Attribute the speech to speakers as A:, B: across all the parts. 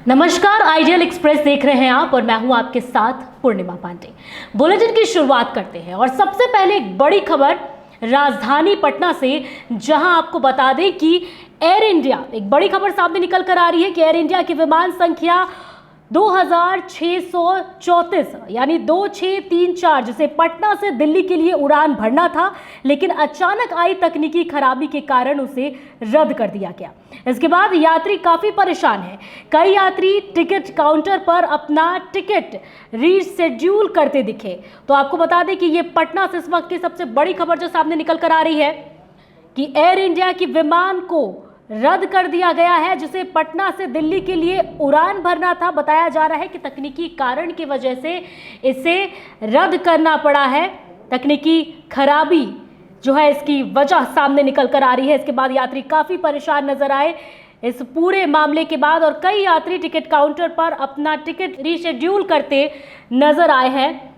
A: नमस्कार, ideal express देख रहे हैं आप और मैं हूं आपके साथ पूर्णिमा पांडे। बुलेटिन की शुरुआत करते हैं और सबसे पहले एक बड़ी खबर राजधानी पटना से, जहां आपको बता दें कि एयर इंडिया, एक बड़ी खबर सामने निकल कर आ रही है कि एयर इंडिया की विमान संख्या 2634 यानी 2634 जिसे पटना से दिल्ली के लिए उड़ान भरना था, लेकिन अचानक आई तकनीकी खराबी के कारण उसे रद्द कर दिया गया। इसके बाद यात्री काफी परेशान हैं। कई यात्री टिकट काउंटर पर अपना टिकट रीशेड्यूल करते दिखे। तो आपको बता दें कि ये पटना से इस वक्त की सबसे बड़ी खबर जो सामने निकल कर आ रही है कि एयर इंडिया की विमान को रद्द कर दिया गया है, जिसे पटना से दिल्ली के लिए उड़ान भरना था। बताया जा रहा है कि तकनीकी कारण की वजह से इसे रद्द करना पड़ा है। तकनीकी खराबी जो है, इसकी वजह सामने निकल कर आ रही है। इसके बाद यात्री काफी परेशान नजर आए इस पूरे मामले के बाद, और कई यात्री टिकट काउंटर पर अपना टिकट रीशेड्यूल करते नजर आए हैं।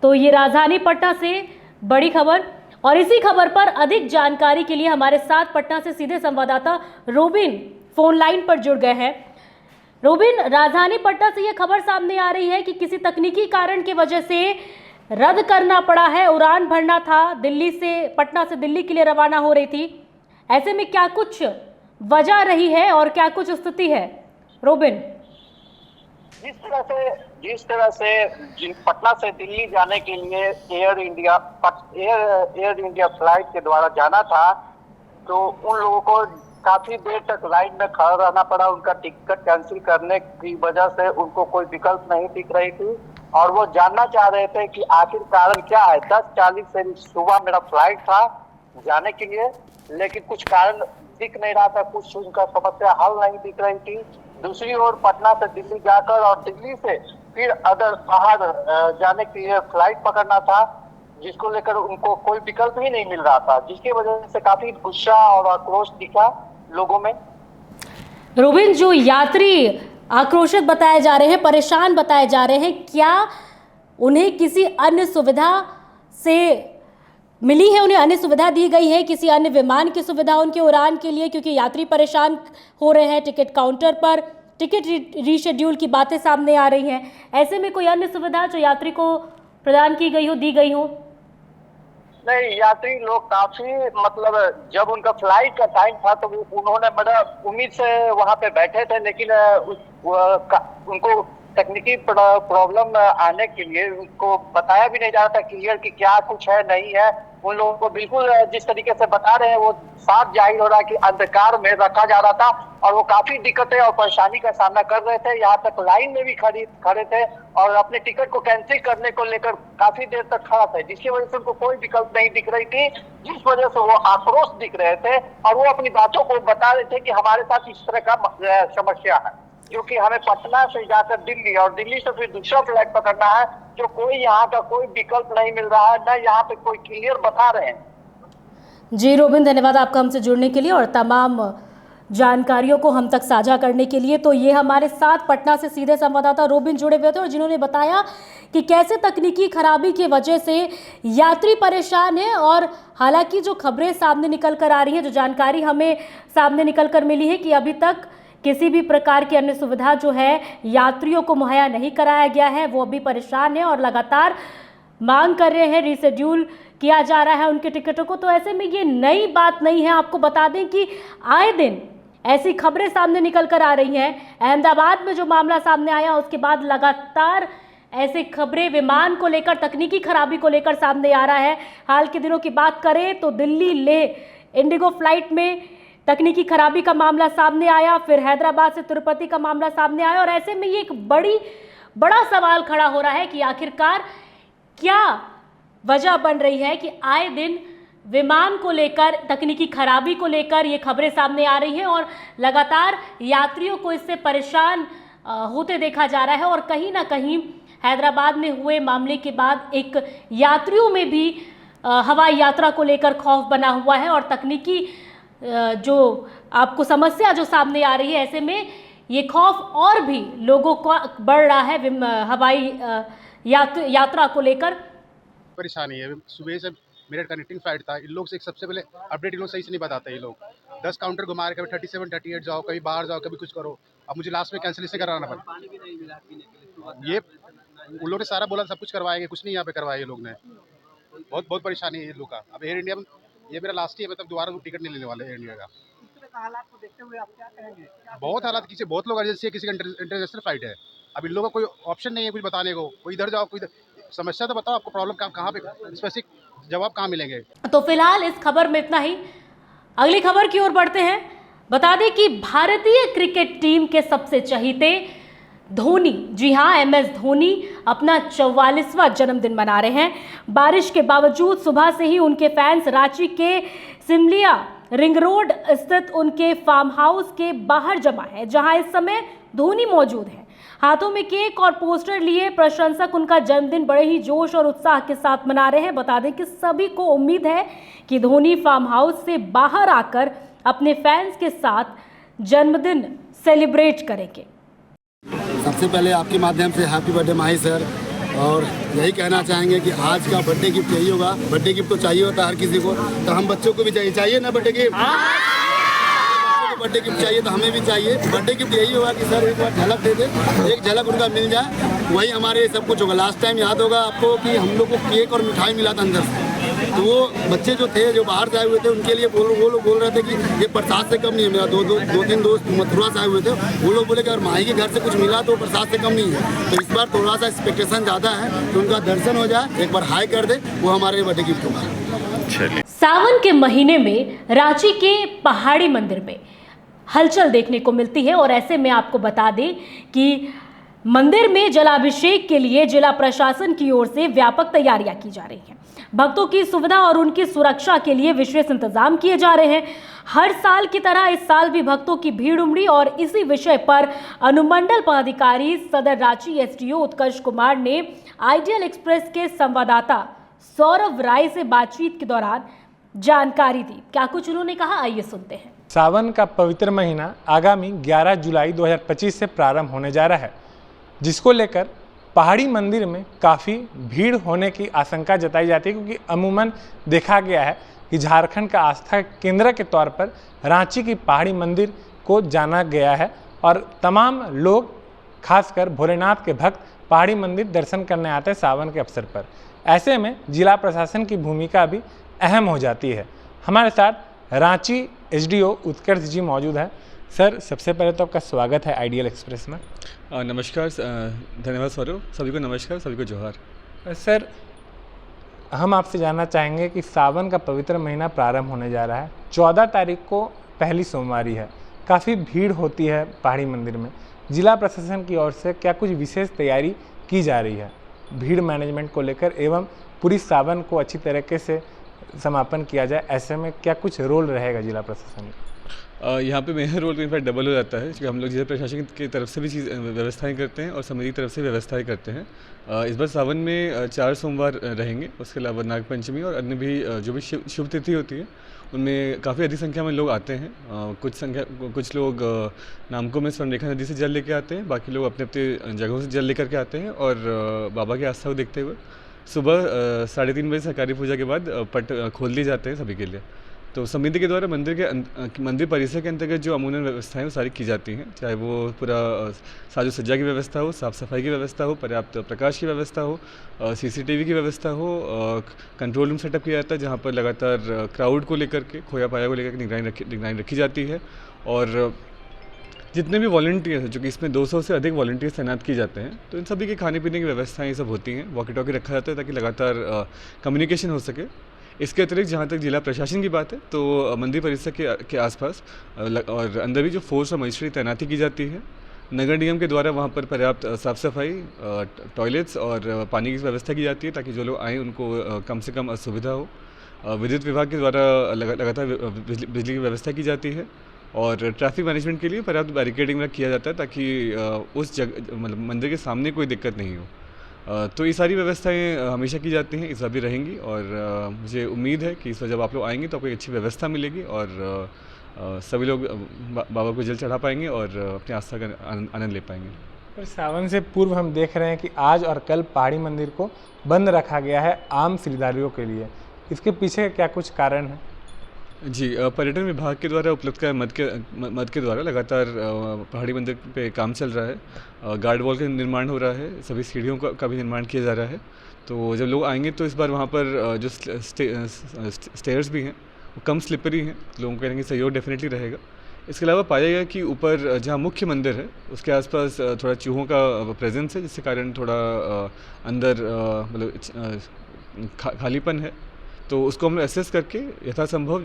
A: तो ये राजधानी पटना से बड़ी खबर, और इसी खबर पर अधिक जानकारी के लिए हमारे साथ पटना से सीधे संवाददाता रोबिन फोन लाइन पर जुड़ गए हैं। रोबिन, राजधानी पटना से यह खबर सामने आ रही है कि किसी तकनीकी कारण की वजह से रद्द करना पड़ा है, उड़ान भरना था, दिल्ली से, पटना से दिल्ली के लिए रवाना हो रही थी। ऐसे में क्या कुछ वजह रही है और क्या कुछ स्थिति है रोबिन?
B: जिस तरह से पटना से दिल्ली जाने के लिए एयर इंडिया फ्लाइट के द्वारा जाना था, तो उन लोगों को काफी देर तक लाइन में खड़ा रहना पड़ा। उनका टिकट कैंसिल करने की वजह से उनको कोई विकल्प नहीं दिख रही थी, और वो जानना चाह रहे थे कि आखिर कारण क्या है। 10:40 से सुबह मेरा फ्लाइट था जाने के लिए, लेकिन कुछ कारण दिख नहीं रहा था, कुछ उनका समस्या हल नहीं दिख रही थी। दूसरी ओर पटना से दिल्ली जाकर और दिल्ली से फिर अदर बाहर जाने के लिए फ्लाइट पकड़ना था, जिसको लेकर उनको कोई विकल्प ही नहीं मिल रहा था, जिसकी वजह से काफी गुस्सा और आक्रोश दिखा लोगों में।
A: रोबिन, जो यात्री आक्रोशित बताए जा रहे हैं, परेशान बताए जा रहे हैं, क्या उन्हें किसी अन्य सुविधा से मिली है, उन्हें अन्य सुविधा दी गई है, किसी अन्य विमान की सुविधा उनके उड़ान के लिए? क्योंकि यात्री परेशान हो रहे हैं, टिकट काउंटर पर टिकट रीशेड्यूल की बातें सामने आ रही हैं। ऐसे में कोई अन्य सुविधा जो यात्री को प्रदान की गई हो, दी गई हो?
B: नहीं, यात्री लोग काफी, मतलब जब उनका फ्लाइट का टाइम था तो उन्होंने बड़ा उम्मीद से वहां पे बैठे थे, लेकिन उनको तकनीकी प्रॉब्लम आने के लिए उनको बताया भी नहीं जा रहा था क्लियर कि क्या कुछ है नहीं है। उन लोगों को बिल्कुल जिस तरीके से बता रहे हैं वो साफ जाहिर हो रहा है कि अंधकार में रखा जा रहा था, और वो काफी दिक्कतें और परेशानी का सामना कर रहे थे। यहाँ तक लाइन में भी खड़े थे और अपने टिकट को कैंसिल करने को लेकर काफी देर तक खड़ा थे, जिसकी वजह से उनको कोई विकल्प नहीं दिख रही थी, जिस वजह से वो आक्रोश दिख रहे थे और वो अपनी बातों को बता रहे थे कि हमारे साथ इस तरह का समस्या है, जो कि हमें पटना से जाकर दिल्ली और दिल्ली से फिर दूसरा फ्लाइट पकड़ना है, जो कोई यहाँ का कोई विकल्प नहीं मिल रहा है, न यहाँ पे कोई क्लियर बता रहे हैं।
A: जी रोबिन, धन्यवाद आपका हमसे जुड़ने के लिए और तमाम जानकारियों को हम तक साझा करने के लिए। तो ये हमारे साथ पटना से सीधे संवाददाता रोबिन जुड़े हुए थे, और जिन्होंने बताया कि कैसे तकनीकी खराबी की वजह से यात्री परेशान है। और हालांकि जो खबरें सामने निकल कर आ रही हैं, जो जानकारी हमें सामने निकल कर मिली है कि अभी तक किसी भी प्रकार की अन्य सुविधा जो है यात्रियों को मुहैया नहीं कराया गया है, वो अभी परेशान है और लगातार मांग कर रहे हैं, रीशेड्यूल किया जा रहा है उनके टिकटों को। तो ऐसे में ये नई बात नहीं है। आपको बता दें कि आए दिन ऐसी खबरें सामने निकल कर आ रही हैं। अहमदाबाद में जो मामला सामने आया, उसके बाद लगातार ऐसे खबरें विमान को लेकर, तकनीकी खराबी को लेकर सामने आ रहा है। हाल के दिनों की बात करें तो दिल्ली लेह इंडिगो फ्लाइट में तकनीकी खराबी का मामला सामने आया, फिर हैदराबाद से तिरुपति का मामला सामने आया, और ऐसे में ये एक बड़ा सवाल खड़ा हो रहा है कि आखिरकार क्या वजह बन रही है कि आए दिन विमान को लेकर, तकनीकी खराबी को लेकर ये खबरें सामने आ रही हैं और लगातार यात्रियों को इससे परेशान होते देखा जा रहा है। और कहीं ना कहीं हैदराबाद में हुए मामले के बाद एक यात्रियों में भी हवाई यात्रा को लेकर खौफ बना हुआ है, और तकनीकी जो आपको समस्या जो सामने आ रही है, ऐसे में ये खौफ और भी लोगों को बढ़ रहा है हवाई यात्रा को लेकर।
C: परेशानी है, सुबह से मेरठ कनेक्टिंग फ्लाइट था। इन लोग से एक सबसे पहले अपडेट इन लोग सही से नहीं बताते। ये लोग 10 काउंटर घुमा रहे, कभी 37 38 जाओ, कभी बाहर जाओ, कभी कुछ करो। अब मुझे लास्ट में कैंसिलेशन कराना पड़ा। ये उन लोगों ने सारा बोला सब कुछ करवाएंगे, कुछ नहीं यहाँ पे करवाया ये लोग ने। बहुत बहुत परेशानी है ये लोग का। अब एयर इंडिया में ये मेरा लास्ट ही है, मतलब दोबारा टिकट नहीं लेने वाले एयर इंडिया का।
D: हालात को देखते हुए आप क्या कहेंगे?
C: बहुत हालात, किसी बहुत लोग अर्जेंसी है, किसी का इंटरनेशनल फ्लाइट है। अब इन लोगों का कोई ऑप्शन नहीं है कुछ बताने को। कोई इधर जाओ, कोई समस्या तो बताओ, आपको प्रॉब्लम कहाँ पे, स्पेसिफिक जवाब कहाँ मिलेंगे।
A: तो फिलहाल इस खबर में इतना ही। अगली खबर की ओर बढ़ते हैं। बता दें कि भारतीय क्रिकेट टीम के सबसे चहीते धोनी, जी हां, MS धोनी अपना 44वां जन्मदिन मना रहे हैं। बारिश के बावजूद सुबह से ही उनके फैंस रांची के सिमलिया रिंग रोड स्थित उनके फार्म हाउस के बाहर जमा है, जहां इस समय धोनी मौजूद है। हाथों में केक और पोस्टर लिए प्रशंसक उनका जन्मदिन बड़े ही जोश और उत्साह के साथ मना रहे हैं। बता दें कि सभी को उम्मीद है कि धोनी फार्म हाउस से बाहर आकर अपने फैंस के साथ जन्मदिन सेलिब्रेट करेंगे।
E: सबसे पहले आपके माध्यम से हैप्पी बर्थडे माही सर, और यही कहना चाहेंगे कि आज का बर्थडे गिफ्ट यही होगा। बर्थडे गिफ्ट तो चाहिए होता है हर किसी को, तो हम बच्चों को भी चाहिए ना बर्थडे गिफ्ट। बर्थडे गिफ्ट चाहिए तो हमें भी चाहिए। बर्थडे गिफ्ट यही होगा कि सर एक बार झलक दे दे, एक झलक उनका मिल जाए, वही हमारे सब कुछ होगा। लास्ट टाइम याद होगा आपको कि हम लोग को केक और मिठाई मिला था अंदर से, तो वो बच्चे जो थे जो बाहर से आए हुए थे उनके लिए वो लोग बोल रहे थे कि ये प्रसाद से कम नहीं है। मेरा दो तीन दोस्त मथुरा से आए हुए थे, वो लोग बोले कि अगर माही के घर से कुछ मिला तो प्रसाद से कम नहीं है। तो इस बार थोड़ा सा एक्सपेक्टेशन ज़्यादा है, तो उनका दर्शन हो जाए, एक बार हाई कर दे, वो हमारे बर्थडे गिफ्ट होगा।
A: सावन के महीने में रांची के पहाड़ी मंदिर में हलचल देखने को मिलती है और ऐसे में आपको बता दें कि मंदिर में जलाभिषेक के लिए जिला प्रशासन की ओर से व्यापक तैयारियां की जा रही हैं। भक्तों की सुविधा और उनकी सुरक्षा के लिए विशेष इंतजाम किए जा रहे हैं। हर साल की तरह इस साल भी भक्तों की भीड़ उमड़ी और इसी विषय पर अनुमंडल पदाधिकारी सदर रांची SDO उत्कर्ष कुमार ने आइडियल एक्सप्रेस के संवाददाता सौरभ राय से बातचीत के दौरान जानकारी दी। क्या कुछ उन्होंने कहा, आइए सुनते हैं।
F: सावन का पवित्र महीना आगामी 11 जुलाई 2025 से प्रारंभ होने जा रहा है, जिसको लेकर पहाड़ी मंदिर में काफ़ी भीड़ होने की आशंका जताई जाती है, क्योंकि अमूमन देखा गया है कि झारखंड का आस्था केंद्र के तौर पर रांची की पहाड़ी मंदिर को जाना गया है और तमाम लोग, खासकर भोलेनाथ के भक्त, पहाड़ी मंदिर दर्शन करने आते हैं सावन के अवसर पर। ऐसे में जिला प्रशासन की भूमिका भी अहम हो जाती है। हमारे साथ रांची SDO उत्कर्ष जी मौजूद है। सर, सबसे पहले तो आपका स्वागत है आइडियल एक्सप्रेस में।
G: नमस्कार, धन्यवाद स्वरूप। सभी को नमस्कार, सभी को जोहार।
F: सर, हम आपसे जानना चाहेंगे कि सावन का पवित्र महीना प्रारंभ होने जा रहा है। 14 तारीख को पहली सोमवारी है, काफ़ी भीड़ होती है पहाड़ी मंदिर में। जिला प्रशासन की ओर से क्या कुछ विशेष तैयारी की जा रही है भीड़ मैनेजमेंट को लेकर, एवं पूरी सावन को अच्छी तरीके से समापन किया जाए, ऐसे में क्या कुछ रोल रहेगा जिला प्रशासन का?
G: यहाँ पे मेरा रोल कई बार डबल हो जाता है, क्योंकि हम लोग जिला प्रशासन की तरफ से भी व्यवस्थाएं करते हैं और समिति की तरफ से व्यवस्थाएं करते हैं। इस बार सावन में 4 सोमवार रहेंगे, उसके अलावा नागपंचमी और अन्य भी जो भी शुभ तिथि होती है उनमें काफ़ी अधिक संख्या में लोग आते हैं। कुछ लोग नामको में स्वर्णरेखा नदी से जल लेके आते हैं, बाकी लोग अपने अपने जगहों से जल लेकर के आते हैं और बाबा की आस्था को देखते हुए सुबह 3:30 बजे सरकारी पूजा के बाद पट खोल दिए जाते हैं सभी के लिए। तो समिति के द्वारा मंदिर परिसर के अंतर्गत जो अमूमन व्यवस्थाएं वो सारी की जाती हैं, चाहे वो पूरा साजो सज्जा की व्यवस्था हो, साफ़ सफाई की व्यवस्था हो, पर्याप्त प्रकाश की व्यवस्था हो, CCTV की व्यवस्था हो, कंट्रोल रूम सेटअप किया जाता है जहाँ पर लगातार क्राउड को लेकर के, खोया पाया को लेकर निगरानी रखी जाती है। और जितने भी वॉलंटियर्स हैं, जो कि इसमें 200 से अधिक वॉलंटियर्स तैनात किए जाते हैं, तो इन सभी के खाने पीने की व्यवस्थाएं ये सब होती हैं। वॉकी टॉकी रखा जाता है ताकि लगातार कम्युनिकेशन हो सके। इसके अतिरिक्त जहाँ तक जिला प्रशासन की बात है, तो मंदिर परिसर के आसपास और अंदर भी जो फोर्स और मजिस्ट्रेट तैनाती की जाती है। नगर निगम के द्वारा वहाँ पर पर्याप्त साफ़ सफाई, टॉयलेट्स और पानी की व्यवस्था की जाती है ताकि जो लोग आएँ उनको कम से कम असुविधा हो। विद्युत विभाग के द्वारा लगातार बिजली की व्यवस्था की जाती है और ट्रैफिक मैनेजमेंट के लिए पर्याप्त बैरिकेडिंग किया जाता है ताकि उस जगह, मतलब मंदिर के सामने कोई दिक्कत नहीं हो। तो ये सारी व्यवस्थाएं हमेशा की जाती हैं, इस बार भी रहेंगी और मुझे उम्मीद है कि इस बार जब आप लोग आएंगे तो आपको एक अच्छी व्यवस्था मिलेगी और सभी लोग बाबा को जल चढ़ा पाएंगे और अपनी आस्था का आनंद ले पाएंगे।
F: पर सावन से पूर्व हम देख रहे हैं कि आज और कल पहाड़ी मंदिर को बंद रखा गया है आम श्रद्धालुओं के लिए। इसके पीछे क्या कुछ कारण है?
G: जी, पर्यटन विभाग के द्वारा उपलब्ध का मद के द्वारा लगातार पहाड़ी मंदिर पे काम चल रहा है। गार्ड वॉल का निर्माण हो रहा है, सभी सीढ़ियों का भी निर्माण किया जा रहा है। तो जब लोग आएंगे तो इस बार वहाँ पर जो स्टेयर्स भी हैं वो कम स्लिपरी हैं, लोगों का कहेंगे सहयोग डेफिनेटली रहेगा। इसके अलावा पाया गया कि ऊपर जहाँ मुख्य मंदिर है उसके आसपास थोड़ा चूहों का प्रेजेंस है, जिसके कारण थोड़ा अंदर मतलब खालीपन है। तो उसको हम असेस करके यथासंभव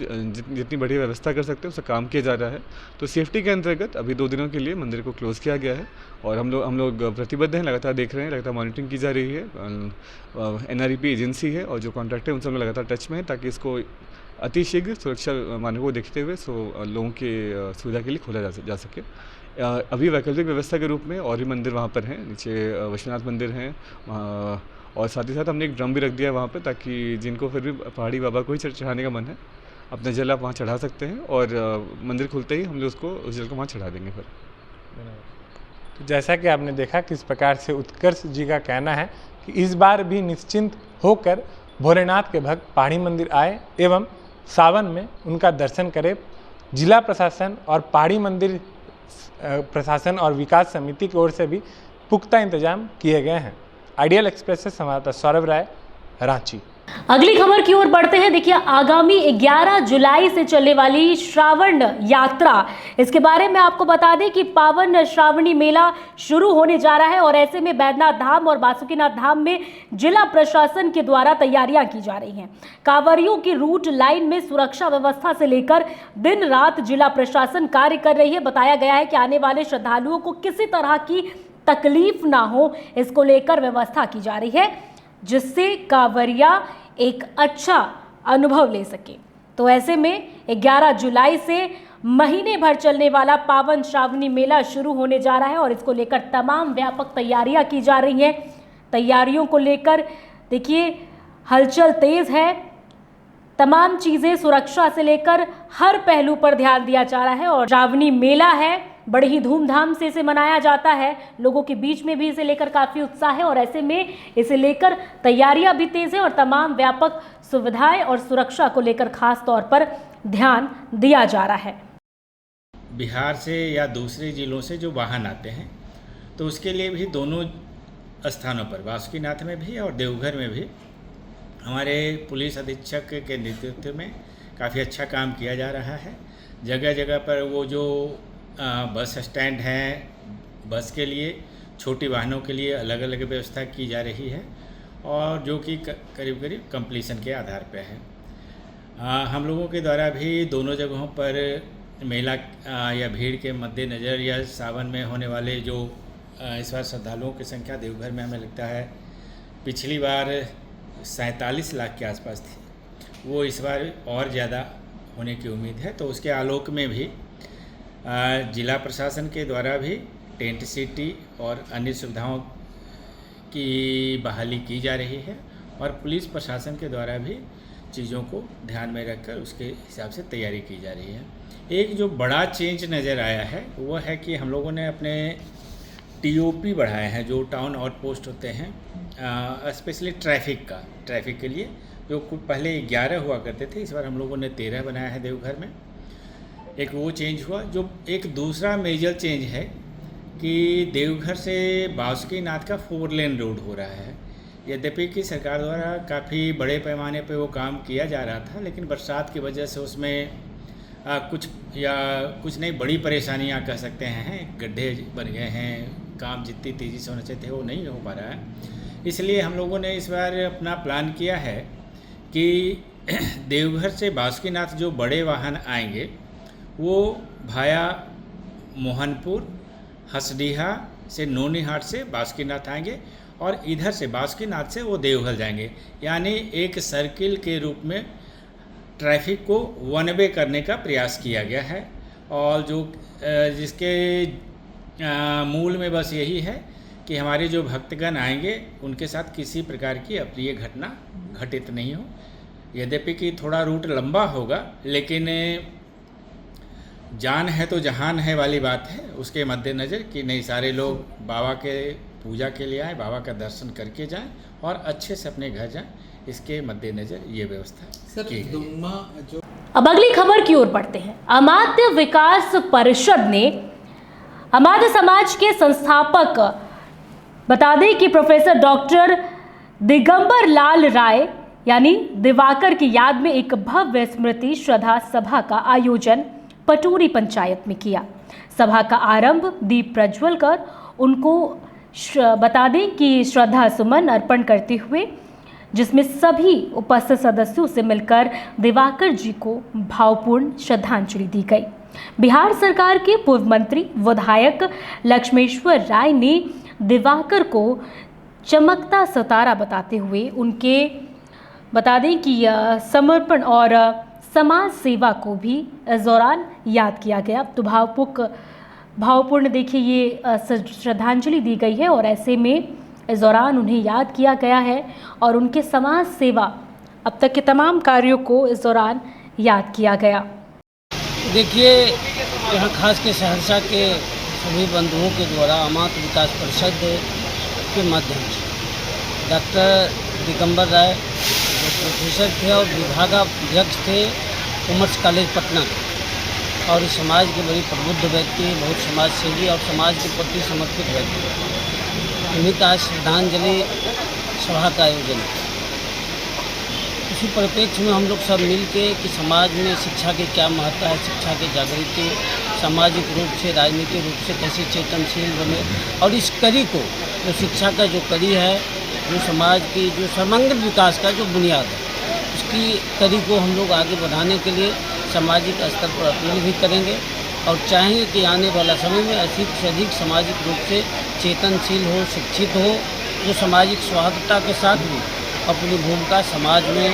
G: जितनी बढ़िया व्यवस्था कर सकते हैं उसका काम किया जा रहा है। तो सेफ्टी के अंतर्गत अभी 2 दिनों के लिए मंदिर को क्लोज़ किया गया है और हम लोग प्रतिबद्ध हैं, लगातार देख रहे हैं, लगातार मॉनिटरिंग की जा रही है। NREP एजेंसी है और जो कॉन्ट्रैक्टर है उनसे हम लोग लगातार टच में हैं ताकि इसको अतिशीघ्र सुरक्षा मानकों को देखते हुए लोगों की सुविधा के लिए खोला जा सके। अभी वैकल्पिक व्यवस्था के रूप में और भी मंदिर वहाँ पर हैं, नीचे विश्वनाथ मंदिर हैं और साथ ही साथ हमने एक ड्रम भी रख दिया है वहाँ पे, ताकि जिनको फिर भी पहाड़ी बाबा को ही चढ़ाने का मन है अपना जल आप वहाँ चढ़ा सकते हैं और मंदिर खुलते ही हम लोग उस जल को वहाँ चढ़ा देंगे फिर।
F: तो जैसा कि आपने देखा किस प्रकार से उत्कर्ष जी का कहना है कि इस बार भी निश्चिंत होकर भोलेनाथ के भक्त पहाड़ी मंदिर आए एवं सावन में उनका दर्शन करें। जिला प्रशासन और पहाड़ी मंदिर प्रशासन और विकास समिति की ओर से भी पुख्ता इंतजाम किए गए हैं। आइडियल एक्सप्रेस से संवाददाता सौरभ राय, रांची।
A: अगली खबर की ओर बढ़ते हैं। देखिए, आगामी 11 जुलाई से चलने वाली श्रावण यात्रा, इसके बारे में आपको बता दें कि पावन श्रावणी मेला शुरू होने जा रहा है और ऐसे में बैद्यनाथ धाम और बासुकीनाथ धाम में जिला प्रशासन के द्वारा तैयारियां की जा रही हैं। कांवरियों की रूट लाइन में सुरक्षा व्यवस्था से लेकर दिन रात जिला प्रशासन कार्य कर रही है। बताया गया है कि आने वाले श्रद्धालुओं को किसी तरह की तकलीफ ना हो, इसको लेकर व्यवस्था की जा रही है, जिससे कांवरिया एक अच्छा अनुभव ले सके। तो ऐसे में 11 जुलाई से महीने भर चलने वाला पावन श्रावणी मेला शुरू होने जा रहा है और इसको लेकर तमाम व्यापक तैयारियां की जा रही हैं। तैयारियों को लेकर देखिए हलचल तेज है। तमाम चीज़ें सुरक्षा से लेकर हर पहलू पर ध्यान दिया जा रहा है और श्रावणी मेला है, बड़े ही धूमधाम से इसे मनाया जाता है। लोगों के बीच में भी इसे लेकर काफ़ी उत्साह है और ऐसे में इसे लेकर तैयारियां भी तेज है और तमाम व्यापक सुविधाएं और सुरक्षा को लेकर खास तौर पर ध्यान दिया जा रहा है।
H: बिहार से या दूसरे ज़िलों से जो वाहन आते हैं तो उसके लिए भी दोनों स्थानों पर, बासुकीनाथ में भी और देवघर में भी, हमारे पुलिस अधीक्षक के नेतृत्व में काफ़ी अच्छा काम किया जा रहा है। जगह जगह पर वो जो बस स्टैंड हैं, बस के लिए, छोटी वाहनों के लिए अलग अलग व्यवस्था की जा रही है और जो कि करीब करीब कंप्लीशन के आधार पर है। हम लोगों के द्वारा भी दोनों जगहों पर मेला या भीड़ के मद्देनज़र या सावन में होने वाले जो इस बार श्रद्धालुओं की संख्या देवघर में हमें लगता है पिछली बार 47 लाख के आसपास थी, वो इस बार और ज़्यादा होने की उम्मीद है। तो उसके आलोक में भी जिला प्रशासन के द्वारा भी टेंट सिटी और अन्य सुविधाओं की बहाली की जा रही है और पुलिस प्रशासन के द्वारा भी चीज़ों को ध्यान में रखकर उसके हिसाब से तैयारी की जा रही है। एक जो बड़ा चेंज नज़र आया है वो है कि हम लोगों ने अपने TOP बढ़ाए हैं, जो टाउन आउटपोस्ट होते हैं, स्पेशली ट्रैफिक के लिए, जो पहले 11 हुआ करते थे, इस बार हम लोगों ने 13 बनाया है देवघर में। एक वो चेंज हुआ। जो एक दूसरा मेजर चेंज है कि देवघर से बासुकीनाथ का 4 लेन रोड हो रहा है। यद्यपि कि सरकार द्वारा काफ़ी बड़े पैमाने पे वो काम किया जा रहा था, लेकिन बरसात की वजह से उसमें कुछ नहीं, बड़ी परेशानियां कह सकते हैं, गड्ढे बन गए हैं, काम जितनी तेज़ी से होना चाहिए थे वो नहीं हो पा रहा है। इसलिए हम लोगों ने इस बार अपना प्लान किया है कि देवघर से बासुकीनाथ जो बड़े वाहन आएंगे वो भाया मोहनपुर, हसडीहा से नोनीहाट से बासुकीनाथ आएंगे और इधर से बासुकीनाथ से वो देवघर जाएंगे। यानी एक सर्किल के रूप में ट्रैफिक को वन वे करने का प्रयास किया गया है और जो जिसके मूल में बस यही है कि हमारे जो भक्तगण आएंगे उनके साथ किसी प्रकार की अप्रिय घटना घटित नहीं हो। यद्यपि कि थोड़ा रूट लंबा होगा, लेकिन जान है तो जहान है वाली बात है, उसके मद्देनज़र कि नहीं, सारे लोग बाबा के पूजा के लिए आए, बाबा का दर्शन करके जाएं और अच्छे से अपने घर जाएं, इसके मद्देनज़र ये व्यवस्था की गई।
A: अब अगली खबर की ओर बढ़ते हैं। अमात्य विकास परिषद ने अमात्य समाज के संस्थापक बता दें कि प्रोफेसर डॉक्टर दिगंबर लाल राय यानी दिवाकर की याद में एक भव्य स्मृति श्रद्धा सभा का आयोजन पटोरी पंचायत में किया। सभा का आरंभ दीप प्रज्वल कर उनको बता दें कि श्रद्धा सुमन अर्पण करते हुए, जिसमें सभी उपस्थित सदस्यों से मिलकर दिवाकर जी को भावपूर्ण श्रद्धांजलि दी गई। बिहार सरकार के पूर्व मंत्री विधायक लक्ष्मेश्वर राय ने दिवाकर को चमकता सितारा बताते हुए उनके बता दें कि समर्पण और समाज सेवा को भी इस दौरान याद किया गया। तो भावपूर्ण देखिए ये श्रद्धांजलि दी गई है और ऐसे में इस दौरान उन्हें याद किया गया है और उनके समाज सेवा अब तक के तमाम कार्यों को इस दौरान याद किया गया।
I: देखिए, यहाँ खास के सहरसा के सभी बंधुओं के द्वारा अमात्य विकास परिषद के माध्यम से डॉक्टर दिगंबर राय जो प्रोफेसर थे और विभागाध्यक्ष थे कॉमर्स कॉलेज पटना के, और इस समाज के बड़ी प्रबुद्ध व्यक्ति, बहुत समाज सेवी और समाज के प्रति समर्पित व्यक्ति, उन्हीं का श्रद्धांजलि सभा का आयोजन किया। उसी परिप्रेक्ष्य में हम लोग सब मिल के कि समाज में शिक्षा की क्या महत्व है, शिक्षा की जागृति, सामाजिक रूप से राजनीतिक रूप से कैसे चेतनशील बने, और इस कड़ी को जो शिक्षा का जो कड़ी है, जो समाज की जो सर्वांगीण विकास का जो बुनियाद है, उसकी कड़ी को हम लोग आगे बढ़ाने के लिए सामाजिक स्तर पर अपील भी करेंगे और चाहेंगे कि आने वाला समय में अधिक से अधिक सामाजिक रूप से चेतनशील हो, शिक्षित हो, जो सामाजिक सौहार्दता के साथ भी अपनी भूमिका समाज में,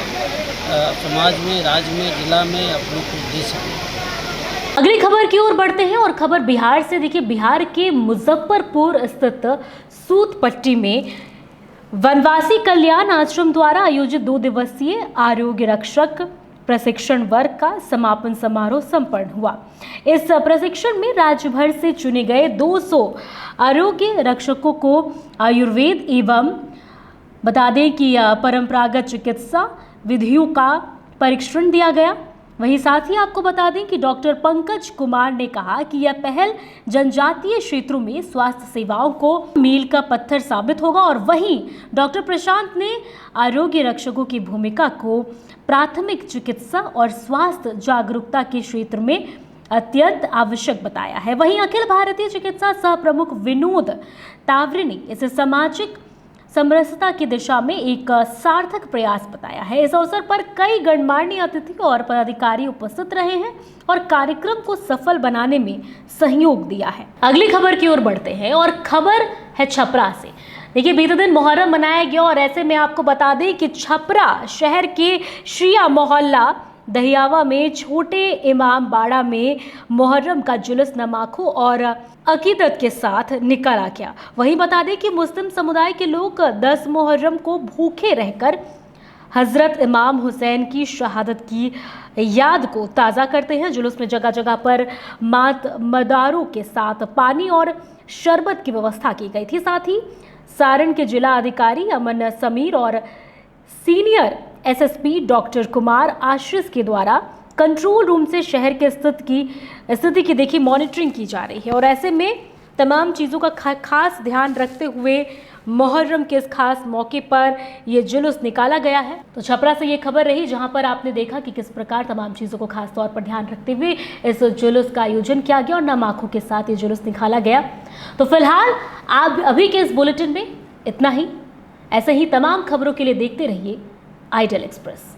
I: राज्य में, जिला में अपनी दे सकें।
A: अगली खबर की ओर बढ़ते हैं और खबर बिहार से। देखिए, बिहार के मुजफ्फरपुर स्थित सूत पट्टी में वनवासी कल्याण आश्रम द्वारा आयोजित 2 दिवसीय आरोग्य रक्षक प्रशिक्षण वर्ग का समापन समारोह संपन्न हुआ। इस प्रशिक्षण में राज्य भर से चुने गए 200 आरोग्य रक्षकों को आयुर्वेद एवं बता दें कि परंपरागत चिकित्सा विधियों का प्रशिक्षण दिया गया। वहीं साथ ही आपको बता दें कि डॉक्टर पंकज कुमार ने कहा कि यह पहल जनजातीय क्षेत्रों में स्वास्थ्य सेवाओं को मील का पत्थर साबित होगा। और वहीं डॉक्टर प्रशांत ने आरोग्य रक्षकों की भूमिका को प्राथमिक चिकित्सा और स्वास्थ्य जागरूकता के क्षेत्र में अत्यंत आवश्यक बताया है। वहीं अखिल भारतीय चिकित्सा सह प्रमुख विनोद तावरे ने इसे सामाजिक समरसता की दिशा में एक सार्थक प्रयास बताया है। इस अवसर पर कई गणमान्य अतिथि और पदाधिकारी उपस्थित रहे हैं और कार्यक्रम को सफल बनाने में सहयोग दिया है। अगली खबर की ओर बढ़ते हैं और खबर है छपरा से। देखिए, बीते दिन मुहर्रम मनाया गया और ऐसे में आपको बता दें कि छपरा शहर के शिया मोहल्ला दहियावा में छोटे इमाम बाड़ा में मुहर्रम का जुलूस नमाखों और अकीदत के साथ निकाला गया। वहीं बता दें कि मुस्लिम समुदाय के लोग 10 मुहर्रम को भूखे रहकर हजरत इमाम हुसैन की शहादत की याद को ताज़ा करते हैं। जुलूस में जगह जगह पर मदारों के साथ पानी और शरबत की व्यवस्था की गई थी। साथ ही सारण के जिला अधिकारी अमन समीर और senior SSP doctor Kumar Ashish के द्वारा कंट्रोल रूम से शहर के स्थिति की देखिए मॉनिटरिंग की जा रही है और ऐसे में तमाम चीज़ों का खास ध्यान रखते हुए मुहर्रम के इस खास मौके पर ये जुलूस निकाला गया है। तो छपरा से ये खबर रही जहां पर आपने देखा कि किस प्रकार तमाम चीज़ों को खास तौर पर ध्यान रखते हुए इस जुलूस का आयोजन किया गया और नम आंखों के साथ ये जुलूस निकाला गया। तो फिलहाल आप अभी के इस बुलेटिन में इतना ही। ऐसे ही तमाम खबरों के लिए देखते रहिए आइडियल एक्सप्रेस।